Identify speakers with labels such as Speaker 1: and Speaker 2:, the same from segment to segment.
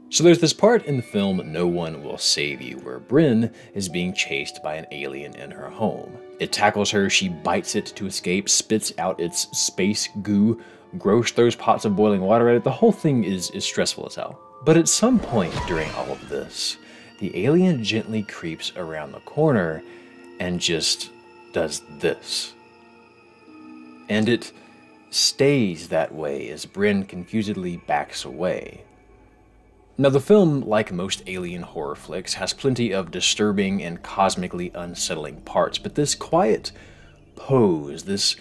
Speaker 1: So there's this part in the film No One Will Save You where Bryn is being chased by an alien in her home. It tackles her, she bites it to escape, spits out its space goo, Grosh throws pots of boiling water at it. The whole thing is stressful as hell. But at some point during all of this, the alien gently creeps around the corner and just does this. And it stays that way as Bryn confusedly backs away. Now the film, like most alien horror flicks, has plenty of disturbing and cosmically unsettling parts, but this quiet pose, this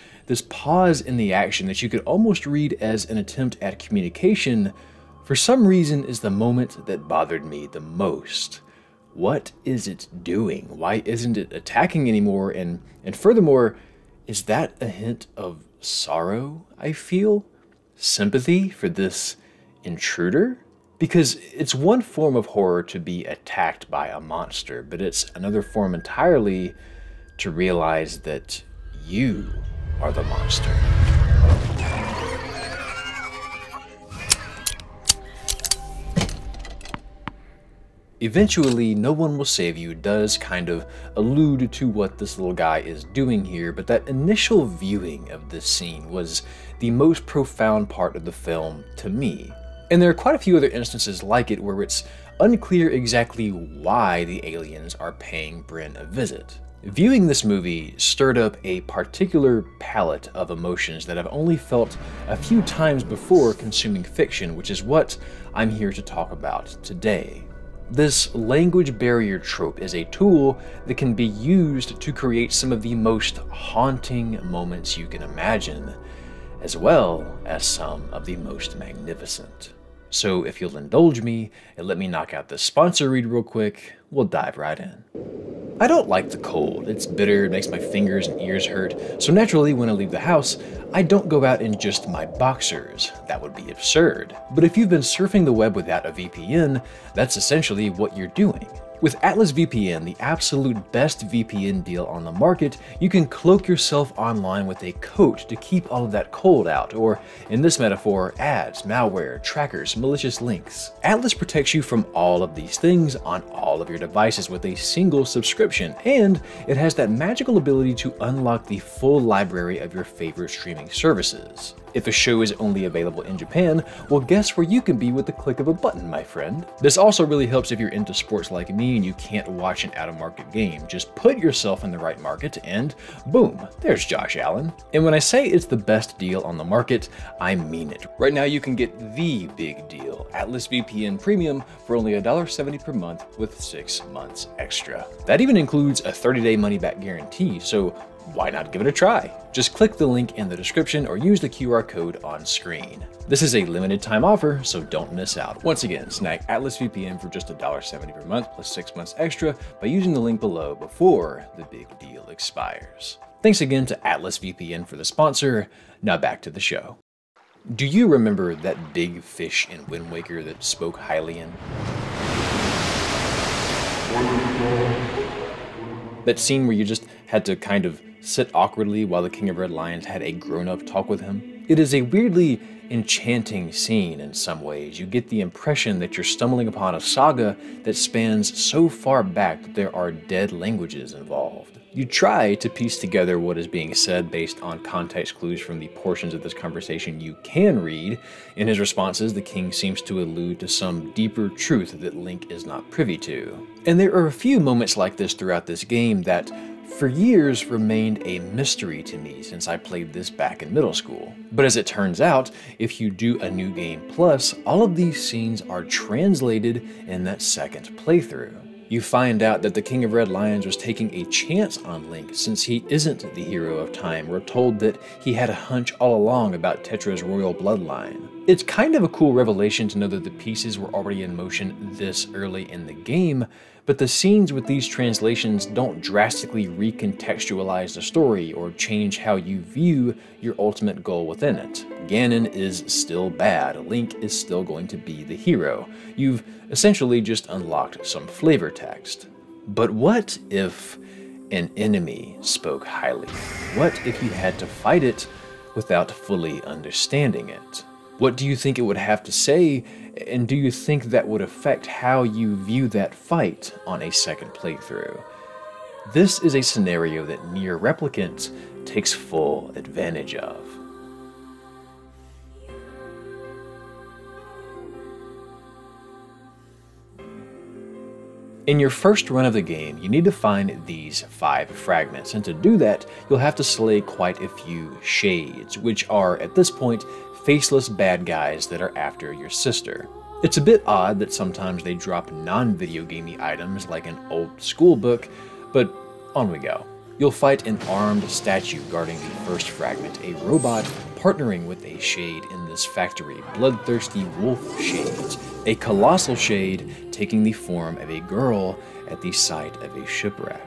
Speaker 1: pause in the action that you could almost read as an attempt at communication, for some reason is the moment that bothered me the most. What is it doing? Why isn't it attacking anymore? And furthermore, is that a hint of sorrow, I feel? Sympathy for this intruder? Because it's one form of horror to be attacked by a monster, but it's another form entirely to realize that you are the monster. Eventually, No One Will Save You does kind of allude to what this little guy is doing here, but that initial viewing of this scene was the most profound part of the film to me. And there are quite a few other instances like it where it's unclear exactly why the aliens are paying Bryn a visit. Viewing this movie stirred up a particular palette of emotions that I've only felt a few times before consuming fiction, which is what I'm here to talk about today. This language barrier trope is a tool that can be used to create some of the most haunting moments you can imagine, as well as some of the most magnificent. So if you'll indulge me and let me knock out this sponsor read real quick, we'll dive right in. I don't like the cold. It's bitter, it makes my fingers and ears hurt, so naturally when I leave the house, I don't go out in just my boxers. That would be absurd. But if you've been surfing the web without a VPN, that's essentially what you're doing. With Atlas VPN, the absolute best VPN deal on the market, you can cloak yourself online with a coat to keep all of that cold out, or in this metaphor, ads, malware, trackers, malicious links. Atlas protects you from all of these things on all of your devices with a single subscription, and it has that magical ability to unlock the full library of your favorite streaming services. If a show is only available in Japan, well, guess where you can be with the click of a button, my friend. This also really helps if you're into sports like me and you can't watch an out-of-market game. Just put yourself in the right market and boom, there's Josh Allen. And when I say it's the best deal on the market, I mean it. Right now you can get the big deal, Atlas VPN Premium, for only $1.70 per month with 6 months extra. That even includes a 30-day money-back guarantee, so why not give it a try? Just click the link in the description or use the QR code on screen. This is a limited time offer, so don't miss out. Once again, snag Atlas VPN for just $1.70 per month plus 6 months extra by using the link below before the big deal expires. Thanks again to Atlas VPN for the sponsor. Now back to the show. Do you remember that big fish in Wind Waker that spoke Hylian? That scene where you just had to kind of sit awkwardly while the King of Red Lions had a grown-up talk with him? It is a weirdly enchanting scene in some ways. You get the impression that you're stumbling upon a saga that spans so far back that there are dead languages involved. You try to piece together what is being said based on context clues from the portions of this conversation you can read. In his responses, the king seems to allude to some deeper truth that Link is not privy to. And there are a few moments like this throughout this game that for years remained a mystery to me since I played this back in middle school. But as it turns out, if you do a New Game Plus, all of these scenes are translated in that second playthrough. You find out that the King of Red Lions was taking a chance on Link since he isn't the hero of time. We're told that he had a hunch all along about Tetra's royal bloodline. It's kind of a cool revelation to know that the pieces were already in motion this early in the game, but the scenes with these translations don't drastically recontextualize the story or change how you view your ultimate goal within it. Ganon is still bad, Link is still going to be the hero. You've essentially just unlocked some flavor text. But what if an enemy spoke Hylian? What if you had to fight it without fully understanding it? What do you think it would have to say, and do you think that would affect how you view that fight on a second playthrough? This is a scenario that Nier Replicant takes full advantage of. In your first run of the game, you need to find these 5 fragments, and to do that, you'll have to slay quite a few shades, which are, at this point, faceless bad guys that are after your sister. It's a bit odd that sometimes they drop non-video gamey items like an old school book, but on we go. You'll fight an armed statue guarding the first fragment, a robot partnering with a shade in this factory, bloodthirsty wolf shades, a colossal shade taking the form of a girl at the site of a shipwreck.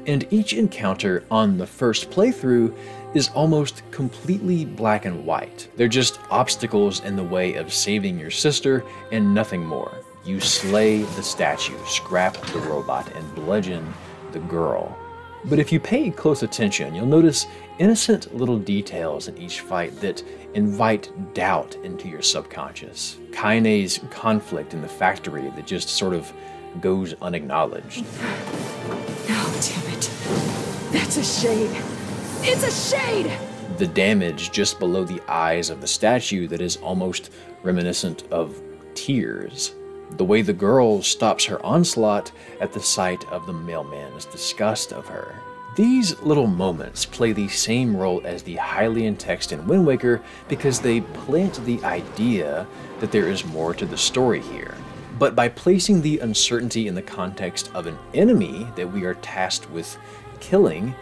Speaker 1: And each encounter on the first playthrough is almost completely black and white. They're just obstacles in the way of saving your sister and nothing more. You slay the statue, scrap the robot, and bludgeon the girl. But if you pay close attention, you'll notice innocent little details in each fight that invite doubt into your subconscious. Kaine's conflict in the factory that just sort of goes unacknowledged.
Speaker 2: Oh, damn it. That's a shade. It's a shade!
Speaker 1: The damage just below the eyes of the statue that is almost reminiscent of tears. The way the girl stops her onslaught at the sight of the mailman's disgust of her. These little moments play the same role as the Hylian text in Wind Waker because they plant the idea that there is more to the story here. But by placing the uncertainty in the context of an enemy that we are tasked with killing,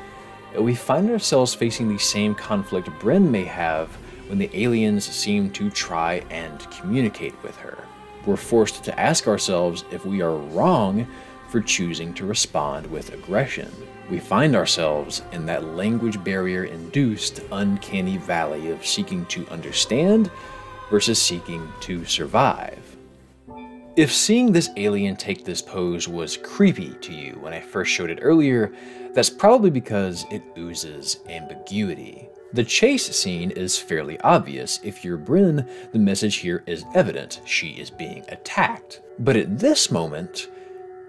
Speaker 1: we find ourselves facing the same conflict Bren may have when the aliens seem to try and communicate with her. We're forced to ask ourselves if we are wrong for choosing to respond with aggression. We find ourselves in that language barrier-induced uncanny valley of seeking to understand versus seeking to survive. If seeing this alien take this pose was creepy to you when I first showed it earlier, that's probably because it oozes ambiguity. The chase scene is fairly obvious. If you're Bren, the message here is evident. She is being attacked. But at this moment,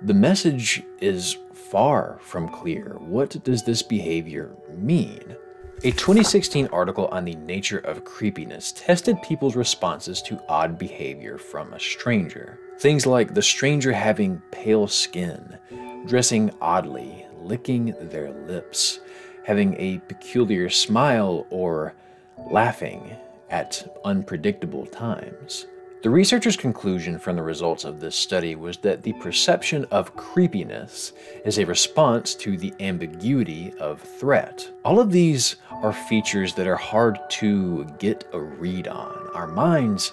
Speaker 1: the message is far from clear. What does this behavior mean? A 2016 article on the nature of creepiness tested people's responses to odd behavior from a stranger. Things like the stranger having pale skin, dressing oddly, licking their lips, having a peculiar smile, or laughing at unpredictable times. The researchers' conclusion from the results of this study was that the perception of creepiness is a response to the ambiguity of threat. All of these are features that are hard to get a read on. Our minds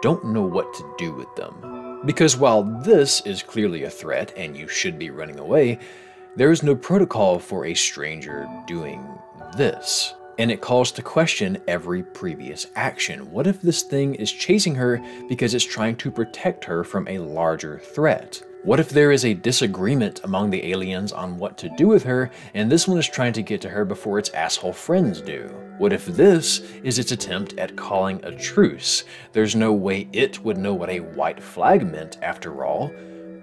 Speaker 1: don't know what to do with them. Because while this is clearly a threat and you should be running away, there is no protocol for a stranger doing this. And it calls to question every previous action. What if this thing is chasing her because it's trying to protect her from a larger threat? What if there is a disagreement among the aliens on what to do with her, and this one is trying to get to her before its asshole friends do? What if this is its attempt at calling a truce? There's no way it would know what a white flag meant after all.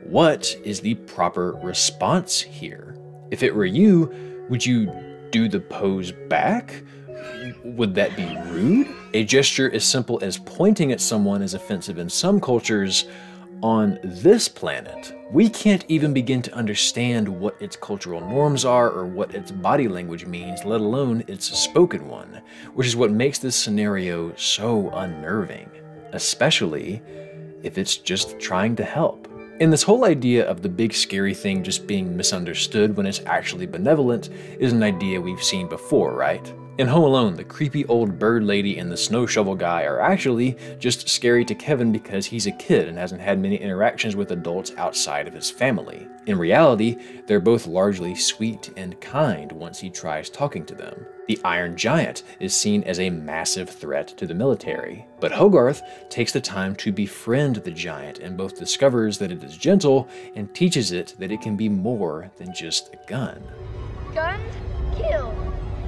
Speaker 1: What is the proper response here? If it were you, would you do the pose back? Would that be rude? A gesture as simple as pointing at someone is offensive in some cultures. On this planet, we can't even begin to understand what its cultural norms are or what its body language means, let alone its spoken one, which is what makes this scenario so unnerving, especially if it's just trying to help. And this whole idea of the big scary thing just being misunderstood when it's actually benevolent is an idea we've seen before, right? In Home Alone, the creepy old bird lady and the snow shovel guy are actually just scary to Kevin because he's a kid and hasn't had many interactions with adults outside of his family. In reality, they're both largely sweet and kind once he tries talking to them. The Iron Giant is seen as a massive threat to the military, but Hogarth takes the time to befriend the giant and both discovers that it is gentle and teaches it that it can be more than just a gun.
Speaker 3: Guns kill,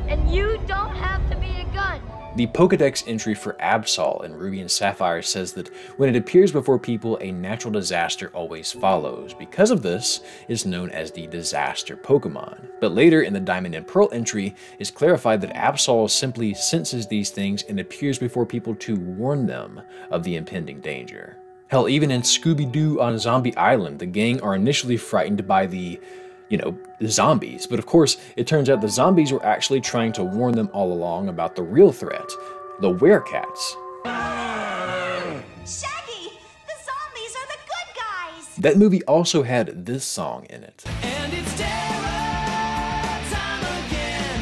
Speaker 3: and you don't have to be a gun.
Speaker 1: The Pokedex entry for Absol in Ruby and Sapphire says that when it appears before people, a natural disaster always follows. Because of this, it's known as the Disaster Pokemon. But later in the Diamond and Pearl entry, it's clarified that Absol simply senses these things and appears before people to warn them of the impending danger. Hell, even in Scooby-Doo on Zombie Island, the gang are initially frightened by the zombies. But of course, it turns out the zombies were actually trying to warn them all along about the real threat, the werecats.
Speaker 3: Shaggy! The zombies are the good guys!
Speaker 1: That movie also had this song in it.
Speaker 4: And it's terror time again.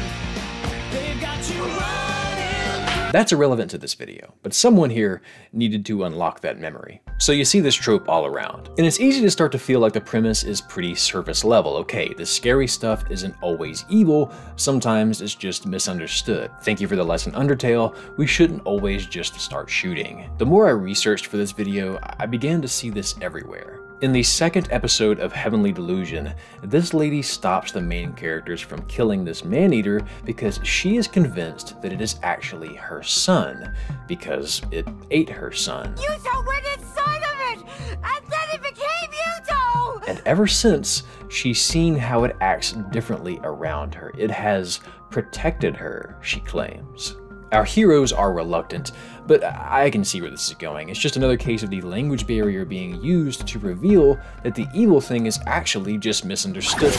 Speaker 4: They've got you running.
Speaker 1: That's irrelevant to this video, but someone here needed to unlock that memory. So you see this trope all around. And it's easy to start to feel like the premise is pretty surface level. Okay, the scary stuff isn't always evil, sometimes it's just misunderstood. Thank you for the lesson, Undertale. We shouldn't always just start shooting. The more I researched for this video, I began to see this everywhere. In the second episode of Heavenly Delusion, this lady stops the main characters from killing this man-eater because she is convinced that it is actually her son, because it ate her son.
Speaker 3: Yuto went inside of it! And then it became Yuto!
Speaker 1: And ever since, she's seen how it acts differently around her. It has protected her, she claims. Our heroes are reluctant, but I can see where this is going. It's just another case of the language barrier being used to reveal that the evil thing is actually just misunderstood.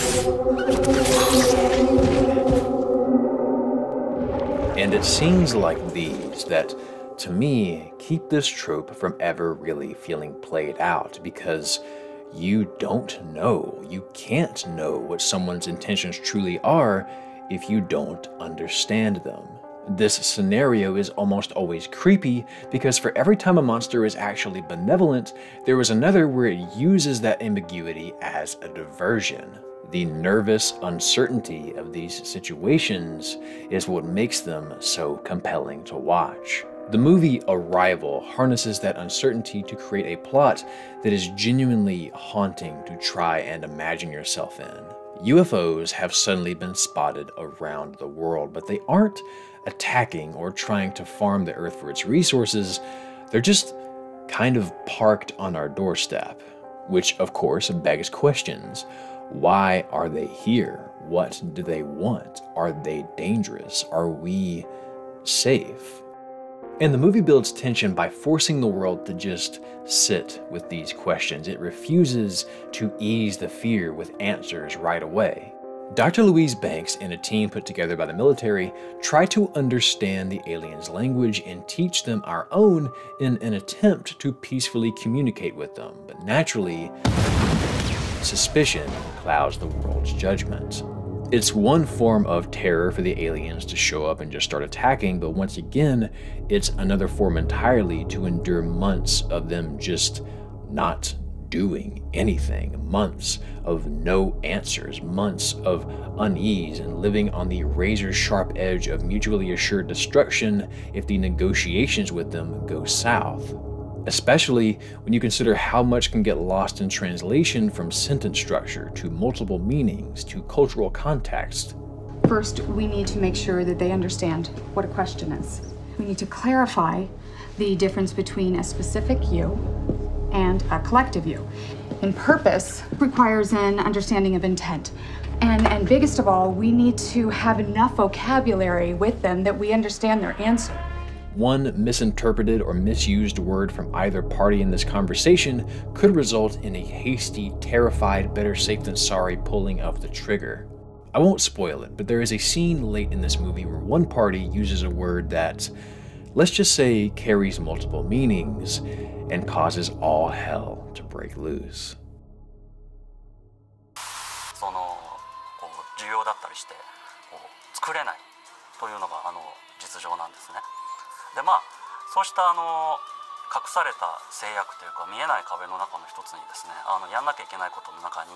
Speaker 1: And it's scenes like these that, to me, keep this trope from ever really feeling played out, because you don't know, you can't know what someone's intentions truly are if you don't understand them. This scenario is almost always creepy because for every time a monster is actually benevolent, there is another where it uses that ambiguity as a diversion. The nervous uncertainty of these situations is what makes them so compelling to watch. The movie Arrival harnesses that uncertainty to create a plot that is genuinely haunting to try and imagine yourself in. UFOs have suddenly been spotted around the world, but they aren't attacking or trying to farm the Earth for its resources. They're just kind of parked on our doorstep, which of course begs questions. Why are they here? What do they want? Are they dangerous? Are we safe? And the movie builds tension by forcing the world to just sit with these questions. It refuses to ease the fear with answers right away. Dr. Louise Banks and a team put together by the military try to understand the aliens' language and teach them our own in an attempt to peacefully communicate with them. But naturally, suspicion clouds the world's judgment. It's one form of terror for the aliens to show up and just start attacking, but once again, it's another form entirely to endure months of them just not doing anything, months of no answers, months of unease and living on the razor-sharp edge of mutually assured destruction if the negotiations with them go south. Especially when you consider how much can get lost in translation from sentence structure to multiple meanings to cultural context.
Speaker 5: First, we need to make sure that they understand what a question is. We need to clarify the difference between a specific you and a collective you. And purpose requires an understanding of intent. And biggest of all, we need to have enough vocabulary with them that we understand their answer.
Speaker 1: One misinterpreted or misused word from either party in this conversation could result in a hasty, terrified, better safe than sorry pulling of the trigger. I won't spoil it, but there is a scene late in this movie where one party uses a word that, let's just say, carries multiple meanings and causes all hell to break loose.
Speaker 6: 重要だったりして作れないというのが実情なんですね。でそうした隠された制約というか見えない壁の中の一つにですね、やんなきゃいけないことの中に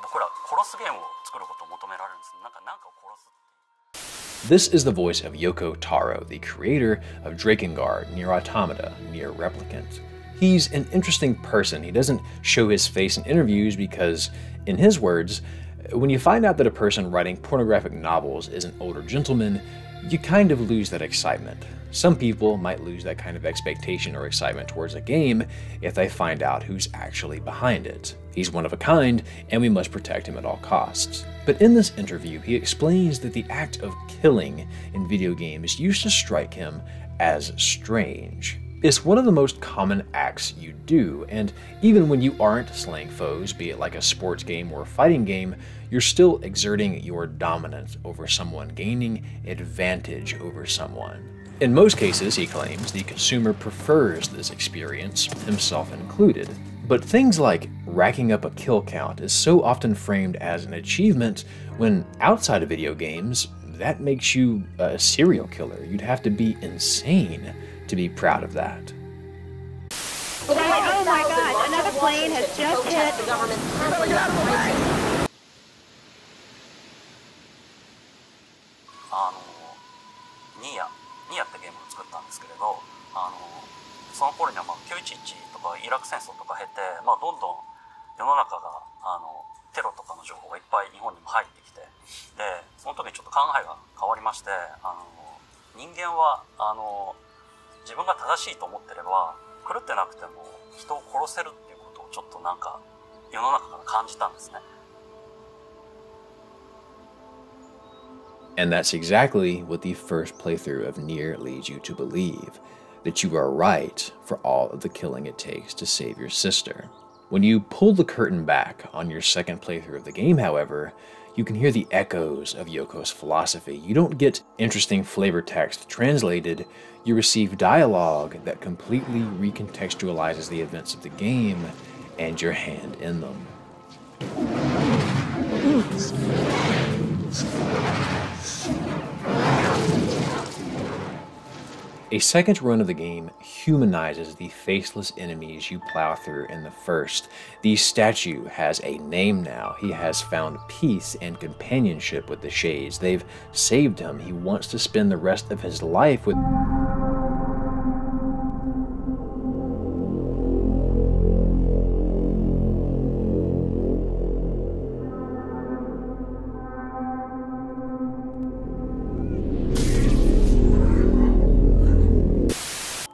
Speaker 6: 僕ら殺すゲームを作ることを求められるんです。なんかを殺す。
Speaker 1: This is the voice of Yoko Taro, the creator of Drakengard, Nier Automata, Nier Replicant. He's an interesting person. He doesn't show his face in interviews because, in his words, when you find out that a person writing pornographic novels is an older gentleman, you kind of lose that excitement. Some people might lose that kind of expectation or excitement towards a game if they find out who's actually behind it. He's one of a kind, and we must protect him at all costs. But in this interview, he explains that the act of killing in video games used to strike him as strange. It's one of the most common acts you do, and even when you aren't slaying foes, be it like a sports game or a fighting game, you're still exerting your dominance over someone, gaining advantage over someone. In most cases, he claims, the consumer prefers this experience, himself included. But things like racking up a kill count is so often framed as an achievement when outside of video games, that makes you a serial killer. You'd have to be insane to be proud of that.
Speaker 3: Oh my God, another plane has just hit the government. Get out of the way!
Speaker 6: ニアってゲームを作ったんですけれど、その頃には911とかイラク戦争とか経て、どんどん世の中がテロとかの情報がいっぱい日本にも入ってきて、でその時にちょっと考えが変わりまして、人間は自分が正しいと思ってれば狂ってなくても人を殺せるっていうことをちょっとなんか世の中から感じたんですね。
Speaker 1: And that's exactly what the first playthrough of Nier leads you to believe, that you are right for all of the killing it takes to save your sister. When you pull the curtain back on your second playthrough of the game, however, you can hear the echoes of Yoko's philosophy. You don't get interesting flavor text translated, you receive dialogue that completely recontextualizes the events of the game and your hand in them. A second run of the game humanizes the faceless enemies you plow through in the first. The statue has a name now. He has found peace and companionship with the Shades. They've saved him. He wants to spend the rest of his life with...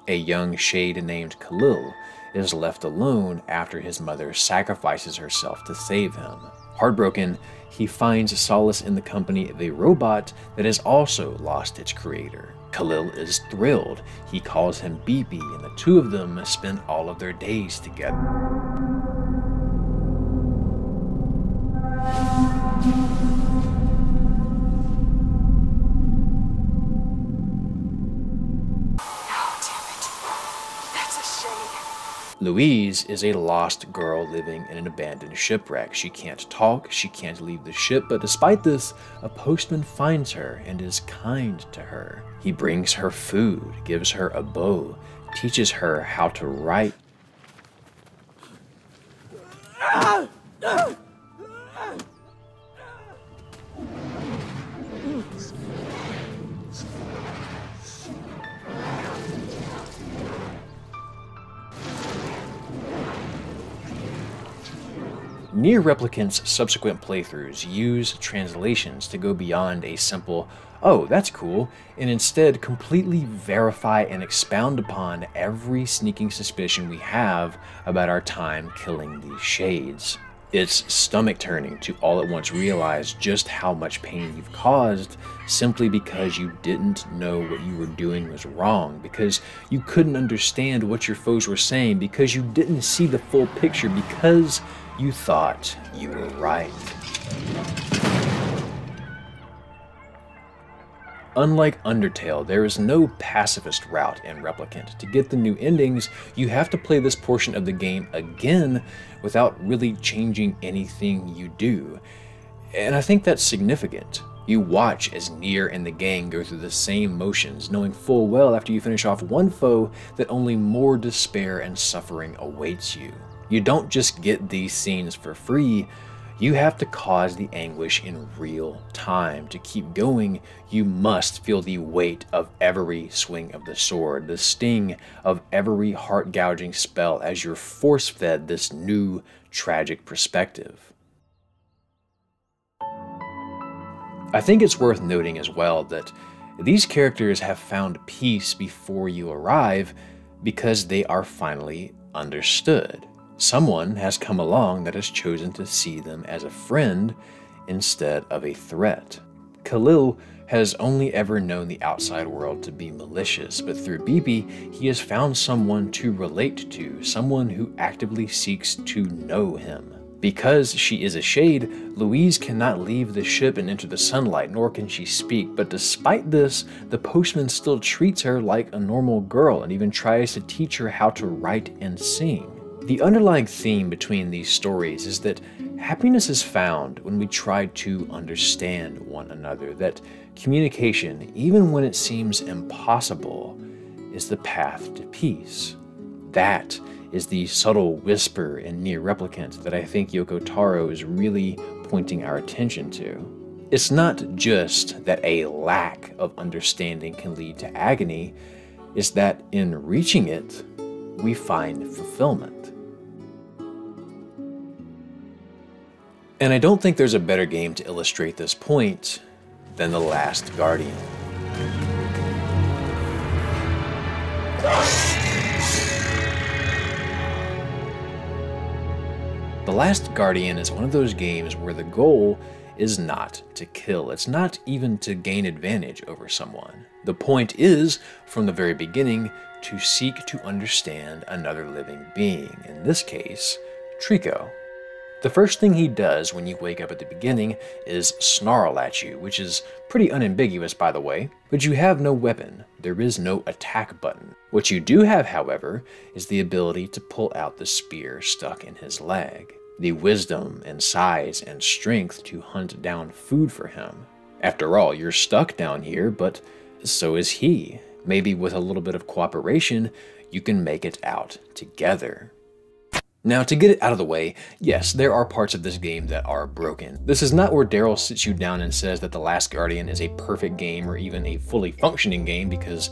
Speaker 1: A young Shade named Khalil is left alone after his mother sacrifices herself to save him. Heartbroken, he finds solace in the company of a robot that has also lost its creator. Khalil is thrilled. He calls him BB, and the two of them spend all of their days together. Louise is a lost girl living in an abandoned shipwreck. She can't talk, she can't leave the ship, but despite this, a postman finds her and is kind to her. He brings her food, gives her a bow, teaches her how to write. Nier Replicant's subsequent playthroughs use translations to go beyond a simple, oh, that's cool, and instead completely verify and expound upon every sneaking suspicion we have about our time killing these Shades. It's stomach-turning to all at once realize just how much pain you've caused simply because you didn't know what you were doing was wrong, because you couldn't understand what your foes were saying, because you didn't see the full picture, because you thought you were right. Unlike Undertale, there is no pacifist route in Replicant. To get the new endings, you have to play this portion of the game again without really changing anything you do. And I think that's significant. You watch as Nier and the gang go through the same motions, knowing full well after you finish off one foe that only more despair and suffering awaits you. You don't just get these scenes for free, you have to cause the anguish in real time. To keep going, you must feel the weight of every swing of the sword, the sting of every heart-gouging spell as you're force-fed this new, tragic perspective. I think it's worth noting as well that These characters have found peace before you arrive because they are finally understood. Someone has come along that has chosen to see them as a friend instead of a threat. Khalil has only ever known the outside world to be malicious, but through Bibi, he has found someone to relate to, someone who actively seeks to know him. Because she is a shade, Louise cannot leave the ship and enter the sunlight, nor can she speak, but despite this, the postman still treats her like a normal girl and even tries to teach her how to write and sing. The underlying theme between these stories is that happiness is found when we try to understand one another, that communication, even when it seems impossible, is the path to peace. That is the subtle whisper in Nier Replicant that I think Yoko Taro is really pointing our attention to. It's not just that a lack of understanding can lead to agony, it's that in reaching it, we find fulfillment. And I don't think there's a better game to illustrate this point than The Last Guardian. The Last Guardian is one of those games where the goal is not to kill. It's not even to gain advantage over someone. The point is, from the very beginning, to seek to understand another living being, in this case, Trico. The first thing he does when you wake up at the beginning is snarl at you, which is pretty unambiguous by the way, but you have no weapon. There is no attack button. What you do have, however, is the ability to pull out the spear stuck in his leg, the wisdom and size and strength to hunt down food for him. After all, you're stuck down here, but so is he. Maybe with a little bit of cooperation, you can make it out together. Now, to get it out of the way, yes, there are parts of this game that are broken. This is not where Daryl sits you down and says that The Last Guardian is a perfect game or even a fully functioning game, because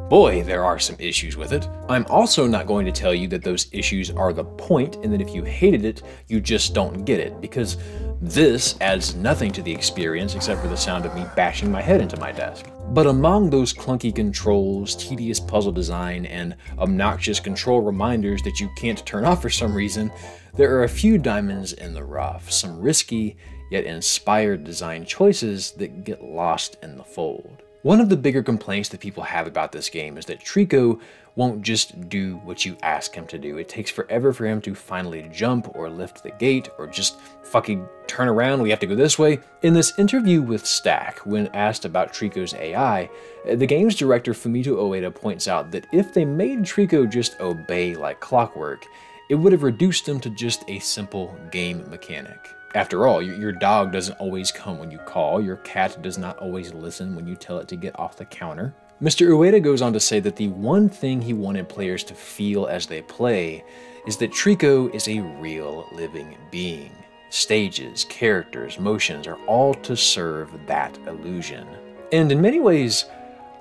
Speaker 1: boy, there are some issues with it. I'm also not going to tell you that those issues are the point and that if you hated it, you just don't get it, because this adds nothing to the experience except for the sound of me bashing my head into my desk. But among those clunky controls, tedious puzzle design, and obnoxious control reminders that you can't turn off for some reason, there are a few diamonds in the rough, some risky yet inspired design choices that get lost in the fold. One of the bigger complaints that people have about this game is that Trico won't just do what you ask him to do. It takes forever for him to finally jump or lift the gate or just fucking turn around, we have to go this way. In this interview with Stack, when asked about Trico's AI, the game's director Fumito Ueda points out that if they made Trico just obey like clockwork, it would have reduced him to just a simple game mechanic. After all, your dog doesn't always come when you call, your cat does not always listen when you tell it to get off the counter. Mr. Ueda goes on to say that the one thing he wanted players to feel as they play is that Trico is a real living being. Stages, characters, motions are all to serve that illusion. And in many ways,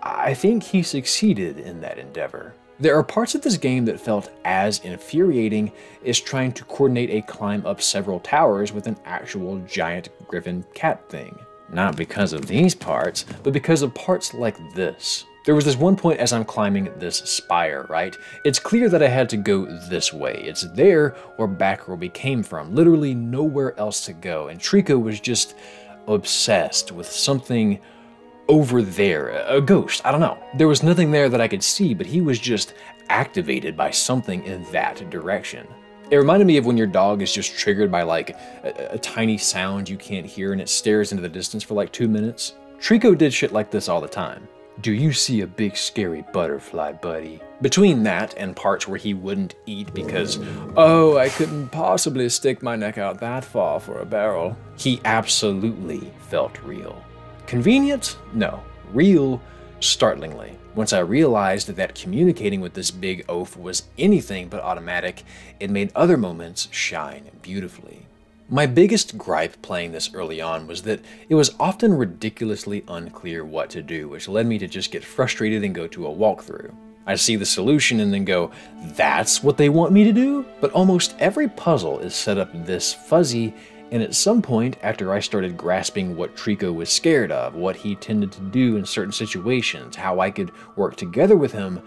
Speaker 1: I think he succeeded in that endeavor. There are parts of this game that felt as infuriating as trying to coordinate a climb up several towers with an actual giant griffin cat thing. Not because of these parts, but because of parts like this. There was this one point as I'm climbing this spire, right? It's clear that I had to go this way. It's there where back where we came from, literally nowhere else to go. And Trico was just obsessed with something over there, a ghost, I don't know. There was nothing there that I could see, but he was just activated by something in that direction. It reminded me of when your dog is just triggered by like a tiny sound you can't hear and it stares into the distance for like 2 minutes. Trico did shit like this all the time. Do you see a big scary butterfly, buddy? Between that and parts where he wouldn't eat because, oh, I couldn't possibly stick my neck out that far for a barrel, he absolutely felt real. Convenient? No. Real? Startlingly. Once I realized that communicating with this big oaf was anything but automatic, it made other moments shine beautifully. My biggest gripe playing this early on was that it was often ridiculously unclear what to do, which led me to just get frustrated and go to a walkthrough. I see the solution and then go, that's what they want me to do? But almost every puzzle is set up this fuzzy And at some point, after I started grasping what Trico was scared of, what he tended to do in certain situations, how I could work together with him,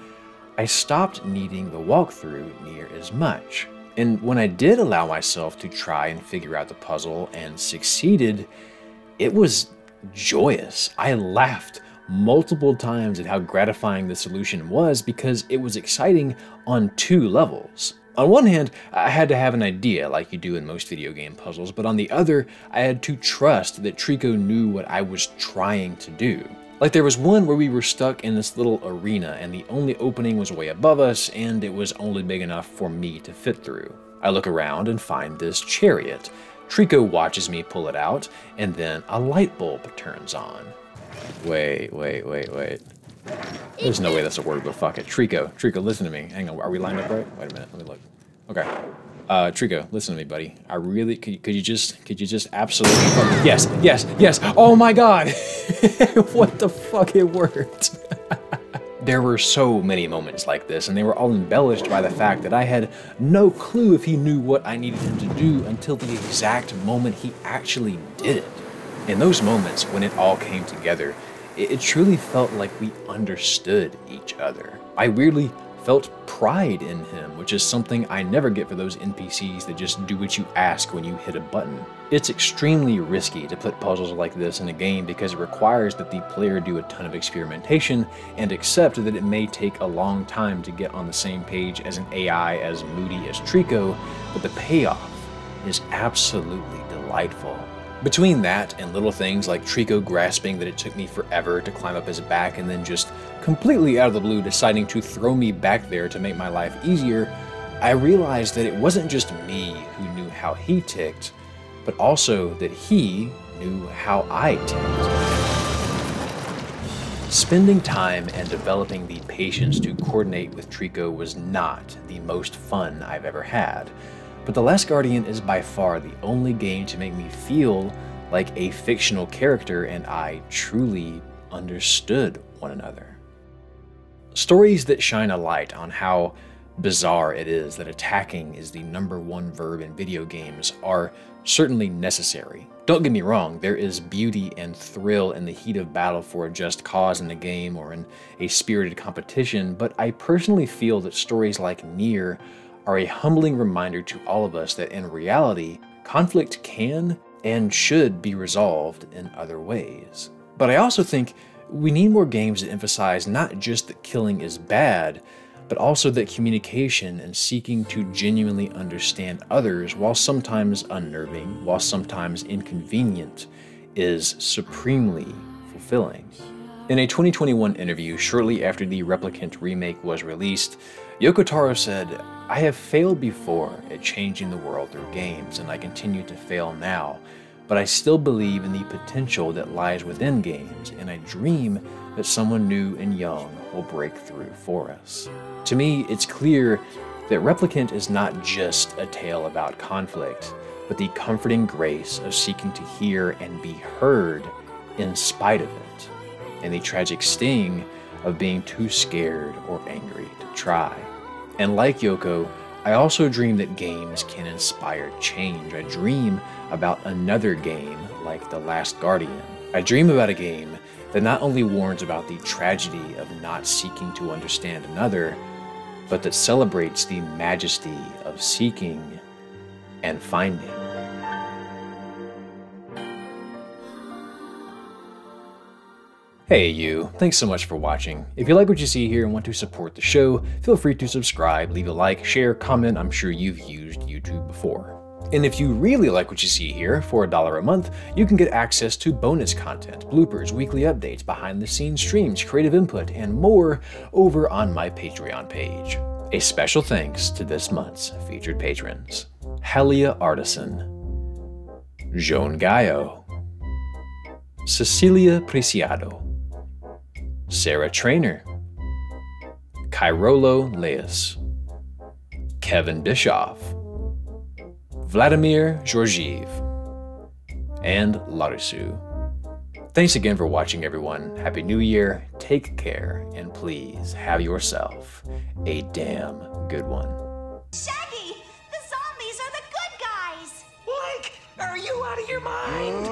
Speaker 1: I stopped needing the walkthrough near as much. And when I did allow myself to try and figure out the puzzle and succeeded, it was joyous. I laughed multiple times at how gratifying the solution was because it was exciting on two levels. On one hand, I had to have an idea like you do in most video game puzzles, but on the other, I had to trust that Trico knew what I was trying to do. Like there was one where we were stuck in this little arena and the only opening was way above us and it was only big enough for me to fit through. I look around and find this chariot. Trico watches me pull it out and then a light bulb turns on. Wait. There's no way that's a word, but fuck it. Trico, listen to me. Hang on, are we lined up right? Wait a minute, let me look. Okay. Trico, listen to me, buddy. I really, could you just absolutely, yes, oh my god! What the fuck, it worked! There were so many moments like this, and they were all embellished by the fact that I had no clue if he knew what I needed him to do until the exact moment he actually did it. In those moments, when it all came together, it truly felt like we understood each other. I weirdly felt pride in him, which is something I never get for those NPCs that just do what you ask when you hit a button. It's extremely risky to put puzzles like this in a game because it requires that the player do a ton of experimentation and accept that it may take a long time to get on the same page as an AI as moody as Trico, but the payoff is absolutely delightful. Between that and little things like Trico grasping that it took me forever to climb up his back and then just completely out of the blue deciding to throw me back there to make my life easier, I realized that it wasn't just me who knew how he ticked, but also that he knew how I ticked. Spending time and developing the patience to coordinate with Trico was not the most fun I've ever had. But The Last Guardian is by far the only game to make me feel like a fictional character and I truly understood one another. Stories that shine a light on how bizarre it is that attacking is the #1 verb in video games are certainly necessary. Don't get me wrong, there is beauty and thrill in the heat of battle for a just cause in the game or in a spirited competition, but I personally feel that stories like Nier are a humbling reminder to all of us that in reality, conflict can and should be resolved in other ways. But I also think we need more games that emphasize not just that killing is bad, but also that communication and seeking to genuinely understand others, while sometimes unnerving, while sometimes inconvenient, is supremely fulfilling. In a 2021 interview shortly after the Replicant remake was released, Yoko Taro said, "I have failed before at changing the world through games, and I continue to fail now, but I still believe in the potential that lies within games, and I dream that someone new and young will break through for us." To me, it's clear that Replicant is not just a tale about conflict, but the comforting grace of seeking to hear and be heard in spite of it, and the tragic sting of being too scared or angry to try. And like Yoko, I also dream that games can inspire change. I dream about another game like The Last Guardian. I dream about a game that not only warns about the tragedy of not seeking to understand another, but that celebrates the majesty of seeking and finding. Hey you, thanks so much for watching. If you like what you see here and want to support the show, feel free to subscribe, leave a like, share, comment. I'm sure you've used YouTube before. And if you really like what you see here, for $1 a month, you can get access to bonus content, bloopers, weekly updates, behind-the-scenes streams, creative input, and more over on my Patreon page. A special thanks to this month's featured patrons: Helia Artisan, Joan Gallo, Cecilia Preciado, Sarah Trainer, Kairolo Leas, Kevin Bischoff, Vladimir Georgiev, and Larisu. Thanks again for watching, everyone. Happy New Year, take care, and please have yourself a damn good one.
Speaker 3: Shaggy! The zombies are the good guys!
Speaker 4: Like, are you out of your mind?